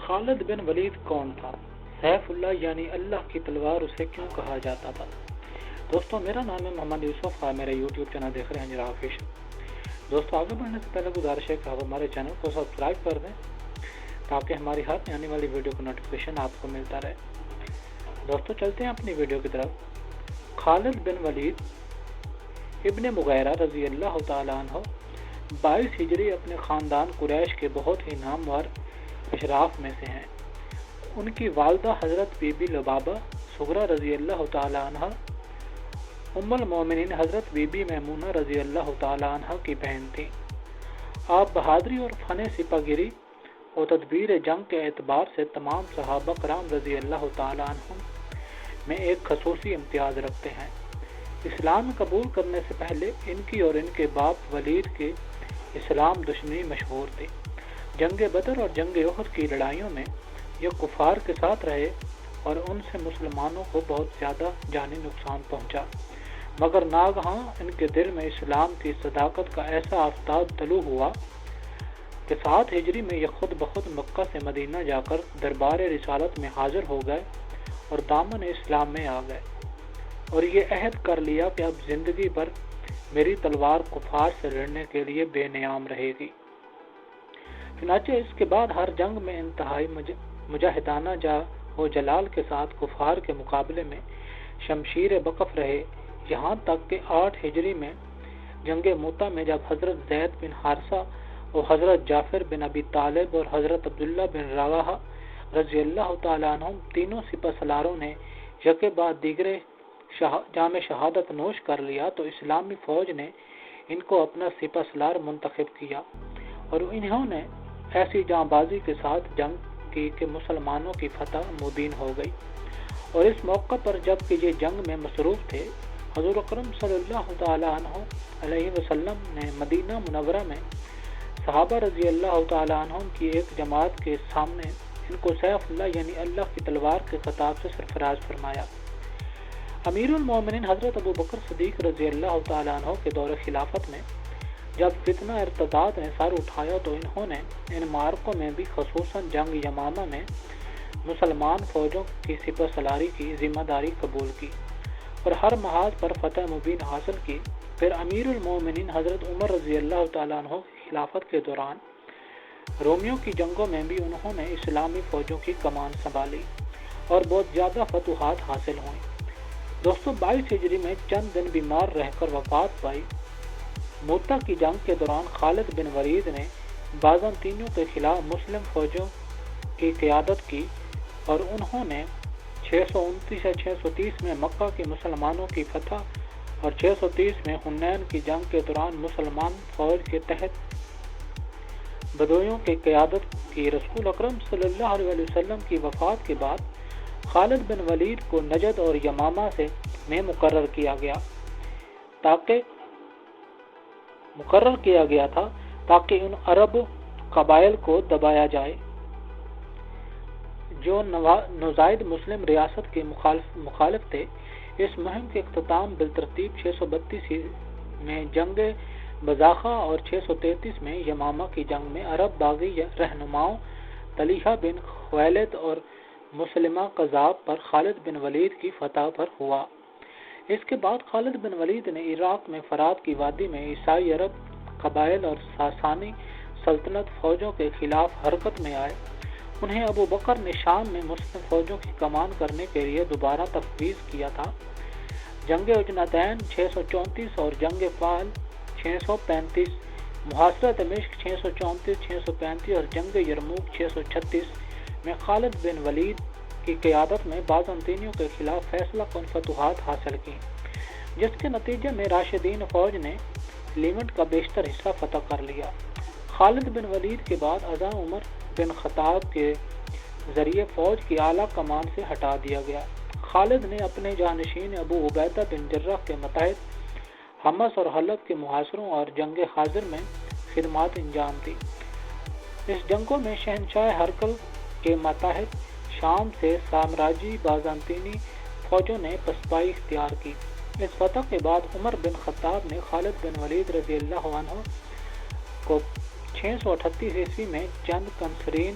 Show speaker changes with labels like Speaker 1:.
Speaker 1: خالد بن ولید کون تھا؟ سیف اللہ یعنی اللہ کی تلوار اسے کیوں کہا جاتا تھا؟ دوستوں میرا نام ہے محمد یوسف، میرا یوٹیوب چینل دیکھ رہے ہیں جناب فش۔ دوستوں آگے بڑھنے سے پہلے گزارش ہے کہ آپ ہمارے چینل کو سبسکرائب کر دیں تاکہ ہماری ہاتھ میں آنے والی ویڈیو کا نوٹیفیکیشن آپ کو ملتا رہے۔ دوستوں چلتے ہیں اپنی ویڈیو کی طرف۔ خالد بن ولید ابن مغیرہ رضی اللہ تعالیٰ عنہ 22 ہجری اپنے خاندان قریش کے بہت ہی نامور اشراف میں سے ہیں۔ ان کی والدہ حضرت بی بی لبابہ صغرا رضی اللہ تعالیٰ عنہ ام المومنین حضرت بی بی میمونہ رضی اللہ تعالیٰ عنہ کی بہن تھیں۔ آپ بہادری اور فن سپہ گیری اور تدبیر جنگ کے اعتبار سے تمام صحابہ کرام رضی اللہ تعالیٰ عنہ میں ایک خصوصی امتیاز رکھتے ہیں۔ اسلام قبول کرنے سے پہلے ان کی اور ان کے باپ ولید کی اسلام دشمنی مشہور تھی۔ جنگ بدر اور جنگ احد کی لڑائیوں میں یہ کفار کے ساتھ رہے اور ان سے مسلمانوں کو بہت زیادہ جانی نقصان پہنچا، مگر ناگہاں ان کے دل میں اسلام کی صداقت کا ایسا آفتاب طلوع ہوا کہ 7 ہجری میں یہ خود بخود مکہ سے مدینہ جا کر دربار رسالت میں حاضر ہو گئے اور دامن اسلام میں آ گئے، اور یہ عہد کر لیا کہ اب زندگی بھر میری تلوار کفار سے لڑنے کے لیے بے نیام رہے گی۔ چنانچہ اس کے بعد ہر جنگ میں انتہائی مجاہدانہ جلال کے ساتھ کفار کے مقابلے میں شمشیر بکف رہے، یہاں تک کہ 8 ہجری میں جنگ موتا میں جب حضرت زید بن حارثہ اور حضرت جعفر بن ابی طالب اور حضرت عبداللہ بن رواحہ رضی اللہ تعالیٰ عنہ تینوں سپہ سالاروں نے یکے بعد دیگرے جام شہادت نوش کر لیا تو اسلامی فوج نے ان کو اپنا سپہ سالار منتخب کیا، اور انہوں نے ایسی جاں بازی کے ساتھ جنگ کی کہ مسلمانوں کی فتح مبین ہو گئی۔ اور اس موقع پر جب کہ یہ جنگ میں مصروف تھے، حضور اکرم صلی اللہ تعالیٰ علیہ وسلم نے مدینہ منورہ میں صحابہ رضی اللہ تعالیٰ عنہ کی ایک جماعت کے سامنے ان کو سیف اللہ یعنی اللہ کی تلوار کے خطاب سے سرفراز فرمایا۔ امیر المومنین حضرت ابو بکر صدیق رضی اللہ تعالیٰ عنہ کے دور خلافت میں جب فتنہ ارتداد نے سر اٹھایا تو انہوں نے ان معرکوں میں بھی خصوصاً جنگ یمامہ میں مسلمان فوجوں کی سپہ سالاری کی ذمہ داری قبول کی اور ہر محاذ پر فتح مبین حاصل کی۔ پھر امیر المومنین حضرت عمر رضی اللہ تعالیٰ عنہ کی خلافت کے دوران رومیوں کی جنگوں میں بھی انہوں نے اسلامی فوجوں کی کمان سنبھالی اور بہت زیادہ فتوحات حاصل ہوئیں۔ دوستوں 22 ہجری میں چند دن بیمار رہ کر وفات پائی۔ موتا کی جنگ کے دوران خالد بن ولید نے بازنطینیوں کے خلاف مسلم فوجوں کی قیادت کی اور انہوں نے 629 سے 630 میں مکہ کے مسلمانوں کی فتح اور 630 میں حنین کی جنگ کے دوران مسلمان فوج کے تحت بدویوں کی قیادت کی۔ رسول اکرم صلی اللہ علیہ وسلم کی وفات کے بعد خالد بن ولید کو نجد اور یمامہ میں مقرر کیا گیا تھا تاکہ ان عرب قبائل کو دبایا جائے جو نوزائید مسلم ریاست کے مخالف تھے۔ اس مہم کے اختتام بالترتیب 632 میں جنگ بزاخہ اور 633 میں یمامہ کی جنگ میں عرب باغی رہنماؤں طلیحہ بن خویلد اور مسلمہ قذاب پر خالد بن ولید کی فتح پر ہوا۔ اس کے بعد خالد بن ولید نے عراق میں فرات کی وادی میں عیسائی عرب قبائل اور ساسانی سلطنت فوجوں کے خلاف حرکت میں آئے۔ انہیں ابو بکر نے شام میں مسلم فوجوں کی کمان کرنے کے لیے دوبارہ تفویض کیا تھا۔ جنگ اجنتین 634 اور جنگ فال 635، محاصرہ دمشق 634-635 اور جنگ یرموک 636 میں خالد بن ولید کی قیادت میں بازنطینیوں کے خلاف فیصلہ کن فتوحات حاصل کی، جس کے نتیجے میں راشدین فوج نے لیونٹ کا بیشتر حصہ فتح کر لیا۔ خالد بن ولید کے بعد ازاں عمر بن خطاب کے ذریعے فوج کی اعلیٰ کمان سے ہٹا دیا گیا۔ خالد نے اپنے جانشین ابو عبیدہ بن جراح کے متحد حمص اور حلب کے محاصروں اور جنگ حاضر میں خدمات انجام دی۔ اس جنگوں میں شہنشاہ ہرقل کے ماتحت شام سے سامراجی بازنطینی فوجوں نے پسپائی اختیار کی۔ اس فتح کے بعد عمر بن خطاب نے خالد بن ولید رضی اللہ عنہ کو 638 عیسوی میں چند کنسرین